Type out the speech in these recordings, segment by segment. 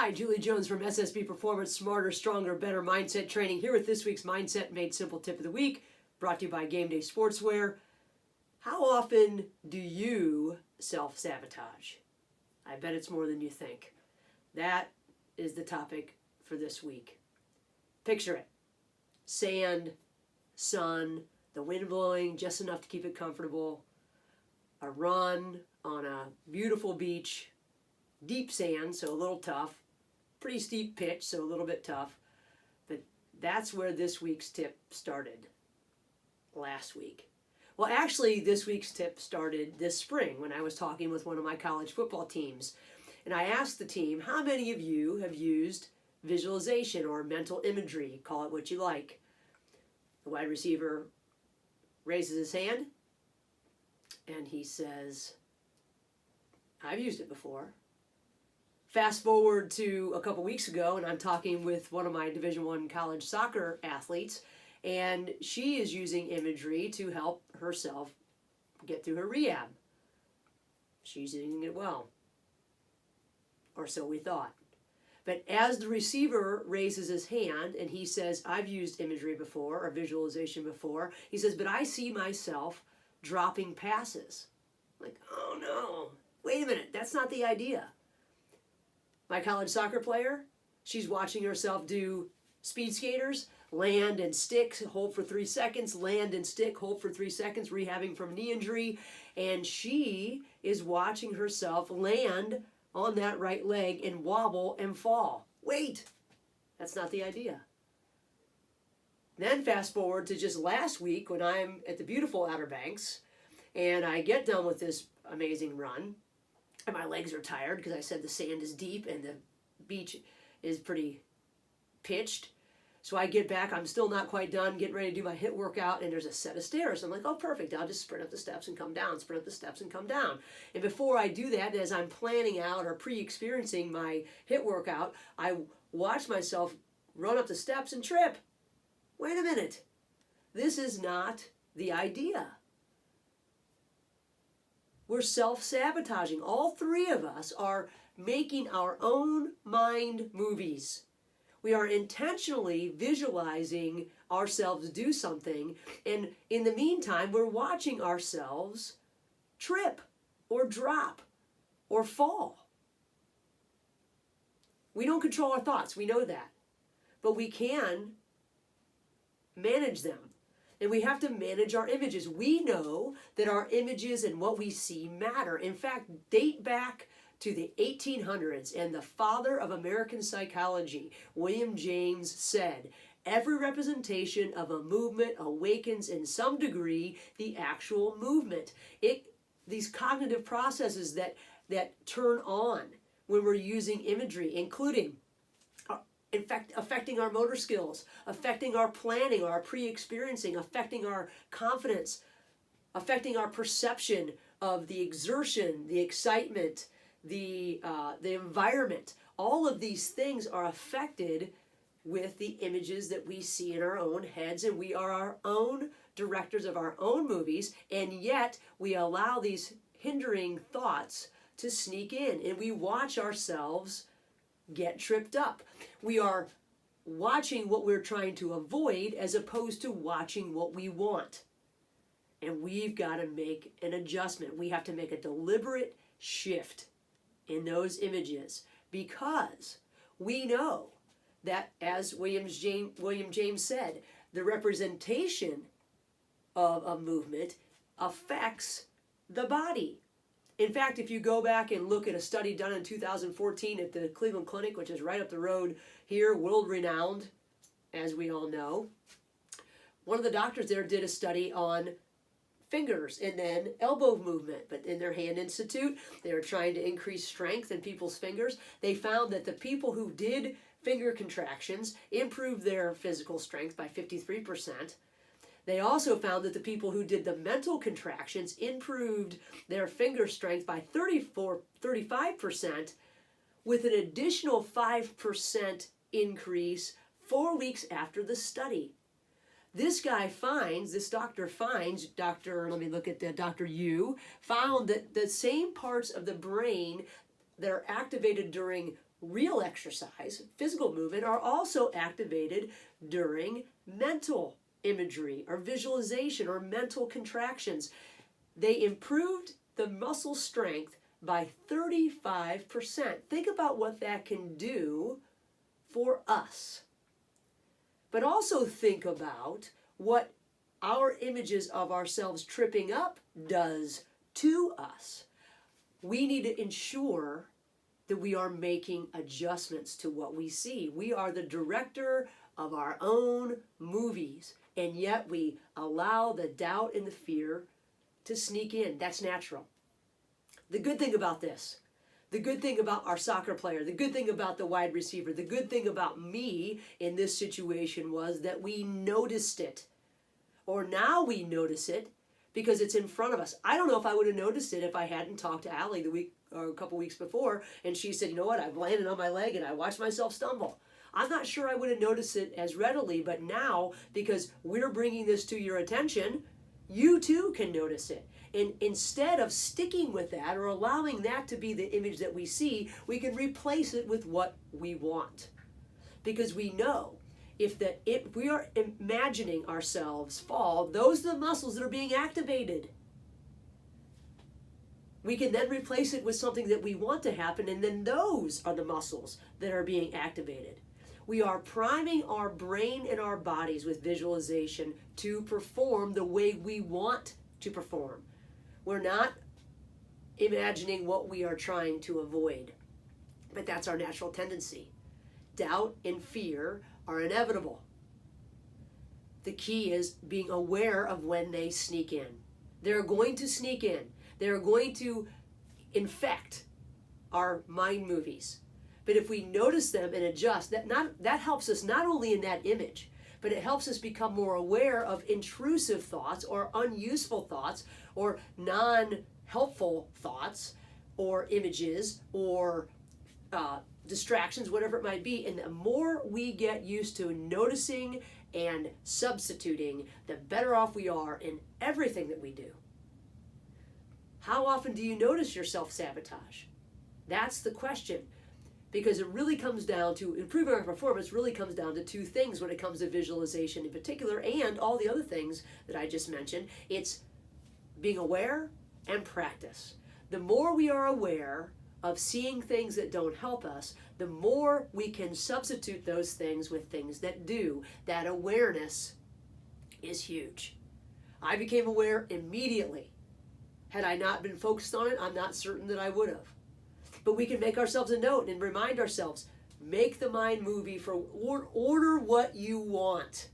Hi, Julie Jones from SSB Performance, Smarter, Stronger, Better Mindset Training, here with this week's Mindset Made Simple Tip of the Week, brought to you by Game Day Sportswear. How often do you self-sabotage? I bet it's more than you think. That is the topic for this week. Picture it. Sand, sun, the wind blowing just enough to keep it comfortable, a run on a beautiful beach, deep sand, so a little tough, pretty steep pitch, so a little bit tough, but that's where this week's tip started last week. Well, actually, this week's tip started this spring when I was talking with one of my college football teams, and I asked the team, how many of you have used visualization or mental imagery, call it what you like? The wide receiver raises his hand, and he says, I've used it before. Fast forward to a couple weeks ago, and I'm talking with one of my Division I college soccer athletes, and she is using imagery to help herself get through her rehab. She's using it well, or so we thought. But as the receiver raises his hand and he says, I've used imagery before or visualization before, he says, but I see myself dropping passes. Like, oh no, wait a minute, that's not the idea. My college soccer player, she's watching herself do speed skaters, land and stick, hold for 3 seconds, land and stick, hold for 3 seconds, rehabbing from knee injury, and she is watching herself land on that right leg and wobble and fall. Wait, that's not the idea. Then fast forward to just last week when I'm at the beautiful Outer Banks and I get done with this amazing run and my legs are tired because I said the sand is deep and the beach is pretty pitched. So I get back, I'm still not quite done, getting ready to do my HIIT workout, and there's a set of stairs. I'm like, oh, perfect, I'll just sprint up the steps and come down, sprint up the steps and come down. And before I do that, as I'm planning out or pre-experiencing my HIIT workout, I watch myself run up the steps and trip. Wait a minute, this is not the idea. We're self-sabotaging. All three of us are making our own mind movies. We are intentionally visualizing ourselves do something, and in the meantime, we're watching ourselves trip or drop or fall. We don't control our thoughts, we know that, but we can manage them. And we have to manage our images. We know that our images and what we see matter. In fact, date back to the 1800s, and the father of American psychology, William James, said, every representation of a movement awakens in some degree the actual movement. These cognitive processes that turn on when we're using imagery, including in fact, affecting our motor skills, affecting our planning, our pre-experiencing, affecting our confidence, affecting our perception of the exertion, the excitement, the environment. All of these things are affected with the images that we see in our own heads, and we are our own directors of our own movies, and yet we allow these hindering thoughts to sneak in, and we watch ourselves get tripped up. We are watching what we're trying to avoid as opposed to watching what we want. And we've got to make an adjustment. We have to make a deliberate shift in those images because we know that, as William James said, the representation of a movement affects the body. In fact, if you go back and look at a study done in 2014 at the Cleveland Clinic, which is right up the road here, world-renowned, as we all know, one of the doctors there did a study on fingers and then elbow movement. But in their Hand Institute, they were trying to increase strength in people's fingers. They found that the people who did finger contractions improved their physical strength by 53%. They also found that the people who did the mental contractions improved their finger strength by 35%, with an additional 5% increase 4 weeks after the study. This doctor finds, let me look at the Dr. Yu, found that the same parts of the brain that are activated during real exercise, physical movement, are also activated during mental imagery or visualization or mental contractions. They improved the muscle strength by 35%. Think about what that can do for us. But also think about what our images of ourselves tripping up does to us. We need to ensure that we are making adjustments to what we see. We are the director of our own movies, and yet we allow the doubt and the fear to sneak in. That's natural. The good thing about this, the good thing about our soccer player, the good thing about the wide receiver, the good thing about me in this situation was that we noticed it. Or now we notice it because it's in front of us. I don't know if I would have noticed it if I hadn't talked to Allie the week or a couple weeks before, and she said, you know what, I've landed on my leg and I watched myself stumble. I'm not sure I would have noticed it as readily, but now, because we're bringing this to your attention, you too can notice it. And instead of sticking with that or allowing that to be the image that we see, we can replace it with what we want. Because we know if we are imagining ourselves fall, those are the muscles that are being activated. We can then replace it with something that we want to happen, and then those are the muscles that are being activated. We are priming our brain and our bodies with visualization to perform the way we want to perform. We're not imagining what we are trying to avoid, but that's our natural tendency. Doubt and fear are inevitable. The key is being aware of when they sneak in. They're going to sneak in. They're going to infect our mind movies. But if we notice them and adjust, that helps us not only in that image, but it helps us become more aware of intrusive thoughts or unuseful thoughts or non-helpful thoughts or images or distractions, whatever it might be. And the more we get used to noticing and substituting, the better off we are in everything that we do. How often do you notice your self-sabotage? That's the question. Because it really comes down to, improving our performance really comes down to two things when it comes to visualization in particular, and all the other things that I just mentioned. It's being aware and practice. The more we are aware of seeing things that don't help us, the more we can substitute those things with things that do. That awareness is huge. I became aware immediately. Had I not been focused on it, I'm not certain that I would have. But we can make ourselves a note and remind ourselves, make the mind movie for order what you want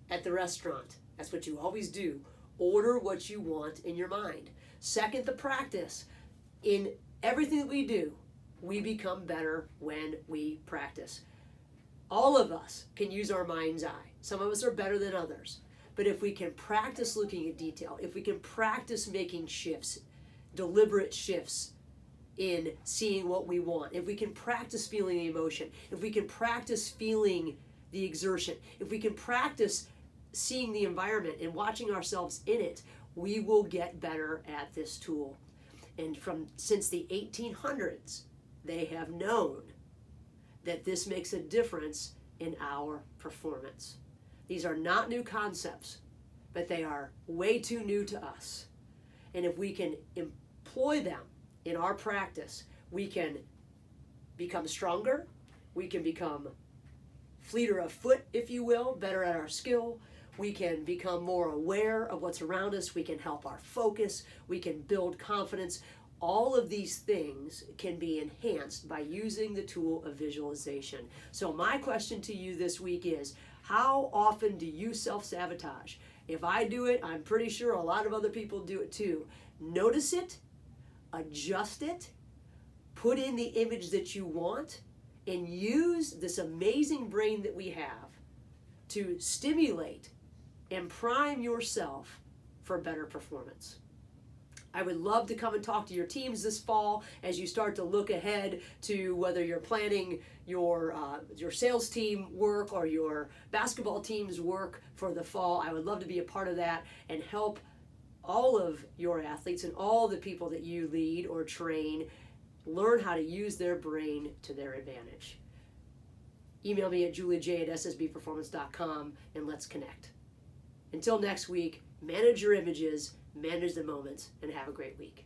at the restaurant. That's what you always do. Order what you want in your mind. Second, the practice. In everything that we do, we become better when we practice. All of us can use our mind's eye. Some of us are better than others. But if we can practice looking at detail, if we can practice making shifts, deliberate shifts in seeing what we want, if we can practice feeling the emotion, if we can practice feeling the exertion, if we can practice seeing the environment and watching ourselves in it, we will get better at this tool. And since the 1800s, they have known that this makes a difference in our performance. These are not new concepts, but they are way too new to us. And if we can employ them in our practice, we can become stronger, we can become fleeter of foot, if you will, better at our skill, we can become more aware of what's around us, we can help our focus, we can build confidence. All of these things can be enhanced by using the tool of visualization. So my question to you this week is, how often do you self-sabotage? If I do it, I'm pretty sure a lot of other people do it too. Notice it, adjust it, put in the image that you want, and use this amazing brain that we have to stimulate and prime yourself for better performance. I would love to come and talk to your teams this fall as you start to look ahead to whether you're planning your sales team work or your basketball team's work for the fall. I would love to be a part of that and help all of your athletes and all the people that you lead or train learn how to use their brain to their advantage. Email me at juliej@ssbperformance.com and let's connect. Until next week, manage your images, manage the moments, and have a great week.